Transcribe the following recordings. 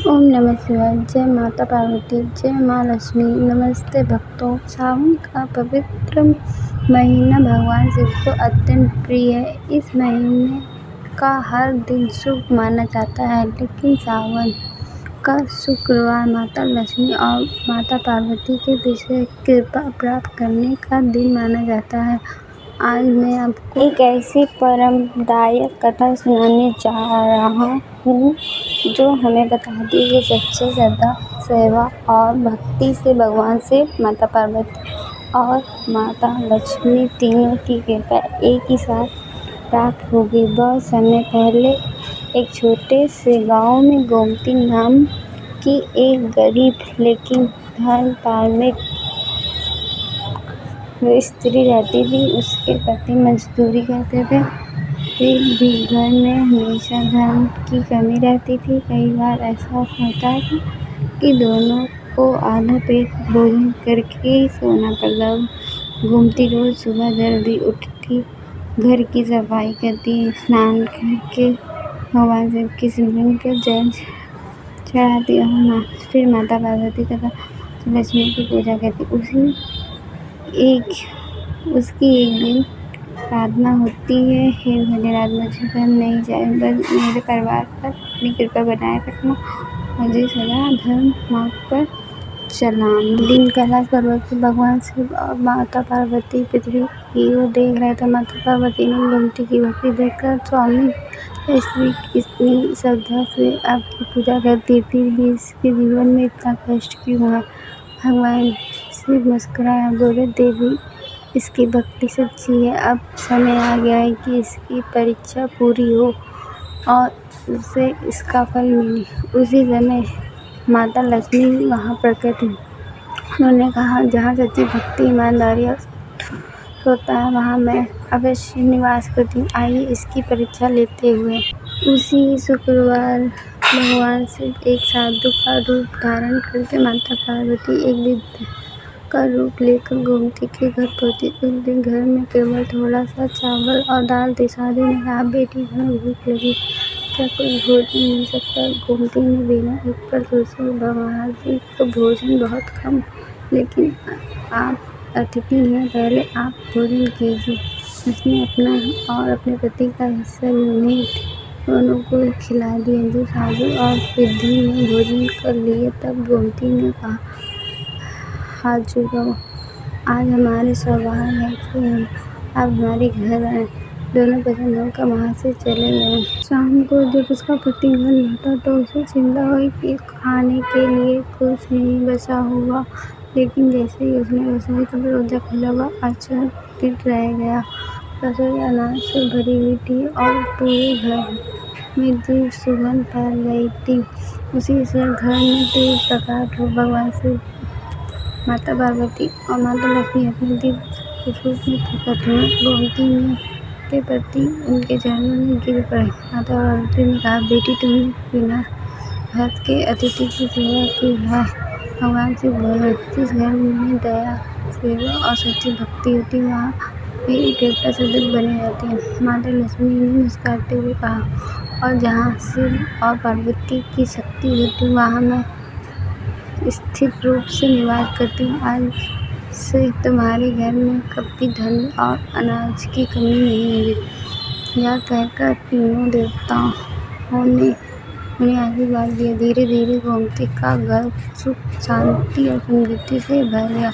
ओम नमः शिवाय। जय माता पार्वती, जय माँ लक्ष्मी। नमस्ते भक्तों। सावन का पवित्र महीना भगवान शिव को अत्यंत प्रिय है। इस महीने का हर दिन शुभ माना जाता है, लेकिन सावन का शुक्रवार माता लक्ष्मी और माता पार्वती के विशेष कृपा प्राप्त करने का दिन माना जाता है। आज मैं आपको एक ऐसी परमदायक कथा सुनाने जा रहा हूँ जो हमें बताती है कि सच्ची श्रद्धा, सेवा और भक्ति से भगवान से माता पार्वती और माता लक्ष्मी तीनों की कृपा एक ही साथ प्राप्त होगी। बहुत समय पहले एक छोटे से गांव में गोमती नाम की एक गरीब लेकिन धर्म धार्मिक स्त्री रहती थी। उसके पति मजदूरी करते थे, फिर भी घर में हमेशा धन की कमी रहती थी। कई बार ऐसा होता था कि दोनों को आधा पेट भोजन करके ही सोना पड़ता। गोमती रोज सुबह जल्दी उठती, घर की सफाई करती, स्नान करके भगवान शिव की सिमरन कर जल चढ़ाती और फिर माता पार्वती तथा लक्ष्मी की पूजा करती। उसकी एक दिन प्रार्थना होती है, हे भोलेनाथ, मुझे धन नहीं चाहिए, बस मेरे परिवार पर अपनी कृपा बनाए रखना, मुझे सदा धर्म मार्ग पर चलाना। दिन कैलाश पर्वत पर भगवान शिव और माता पार्वती पृथ्वी की ओर देख रहे थे। माता पार्वती ने गोमती की भक्ति देखकर, स्वामी, स्त्री कितनी श्रद्धा से आपकी पूजा करती, फिर भी इसके जीवन में इतना कष्ट क्यों हुआ? भगवान शिव मुस्कुराए और बोले, देवी, इसकी भक्ति सच्ची है। अब समय आ गया है कि इसकी परीक्षा पूरी हो और उसे इसका फल मिले। उसी समय माता लक्ष्मी वहाँ प्रकट हुई। उन्होंने कहा, जहाँ सच्ची भक्ति, ईमानदारी होता है, वहाँ मैं अवश्य निवास करती हूँ। आइए इसकी परीक्षा लेते हुए। उसी शुक्रवार भगवान शिव एक साधु का रूप धारण करके माता पार्वती एक विद्या का रूप लेकर गोमती के घर पहुंची। उस दिन घर में केवल थोड़ा सा चावल और दाल थी। साधु ने कहा, बेटी, हमें भूख लगी, क्या कोई भोजन मिल सकता है? गोमती ने बिना एक पल सोचे, भगवान जी का भोजन बहुत कम, लेकिन आप अतिथि हैं, पहले आप भोजन कीजिए। उसने अपना और अपने पति का हिस्सा भी उन्हें दोनों को खिला दिया। जो साधु और विधि ने भोजन कर लिए, तब गोमती ने कहा, हाथ जोड़ो, आज हमारे सौभाग्य है कि आप हमारे घर आए। दोनों पसंद होकर वहाँ से चले गए। शाम को जब उसका पति घर लौटा तो उसे चिंता हुई कि खाने के लिए कुछ नहीं बचा होगा, लेकिन जैसे ही उसने रसोई का दरवाजा खोला, वह आश्चर्यचकित रह गया। रसोई अनाज से भरी हुई थी और पूरे घर में दिव्य सुगंध फैल रही थी। उसी से घर में तेज प्रकाश हो। भगवान शिव, माता पार्वती और माता लक्ष्मी अपने दिव्य रूप में प्रकट हुए। गोमती के प्रति उनके चरणों में गिर पड़े। माता पार्वती ने कहा, बेटी, तुमने बिना भक्त के अतिथि की सेवा की है। भगवान शिव बोले, जिस घर में दया, सेवा और सच्ची भक्ति होती, वहाँ मेरी कृपा सदैव बनी रहती है। माता लक्ष्मी ने मुस्कुराते हुए कहा, और जहाँ शिव और पार्वती की शक्ति होती, वहाँ मैं स्थिर रूप से निवास करती हूँ। आज से तुम्हारे घर में कभी धन और अनाज की कमी नहीं होगी। यह कहकर तीनों देवताओं ने उन्हें आशीर्वाद दिया। धीरे धीरे गोमती का घर सुख, शांति और समृद्धि से भर गया।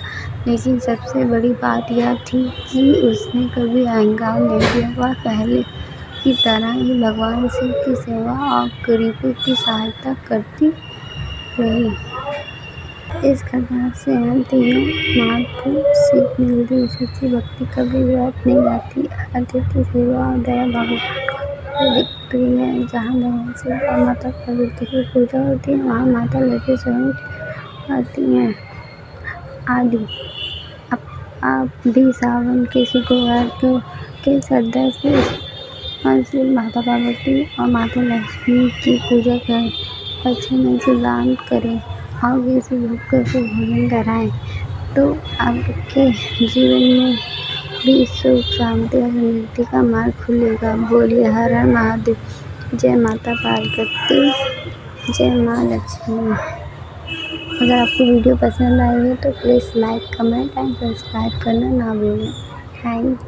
लेकिन सबसे बड़ी बात यह थी कि उसने कभी अहंकार नहीं किया। वह पहले की तरह ही भगवान शिव की सेवा और गरीबों की सहायता करती रही। इस कथा से हम तीनों महत्वपूर्ण सीख मिलती है। सच्ची भक्ति कभी व्यर्थ नहीं जाती। अतिथि सेवा और दया भगवान को अधिक प्रिय है। जहाँ भगवान शिव और माता पार्वती की पूजा होती है, वहाँ माता लक्ष्मी स्वयं आती हैं। आदि आप भी सावन के शुक्रवार के श्रद्धा से भगवान शिव, माता पार्वती और माता लक्ष्मी की पूजा करें, अच्छे मन से दान करें और किसी भूखे को भोजन कराएं, तो आपके जीवन में भी सुख, शांति और समृद्धि का मार्ग खुलेगा। बोलिए हर हर महादेव। जय माता पार्वती। जय माँ लक्ष्मी। अगर आपको वीडियो पसंद आई है तो please like, comment and subscribe करना ना भूलें। थैंक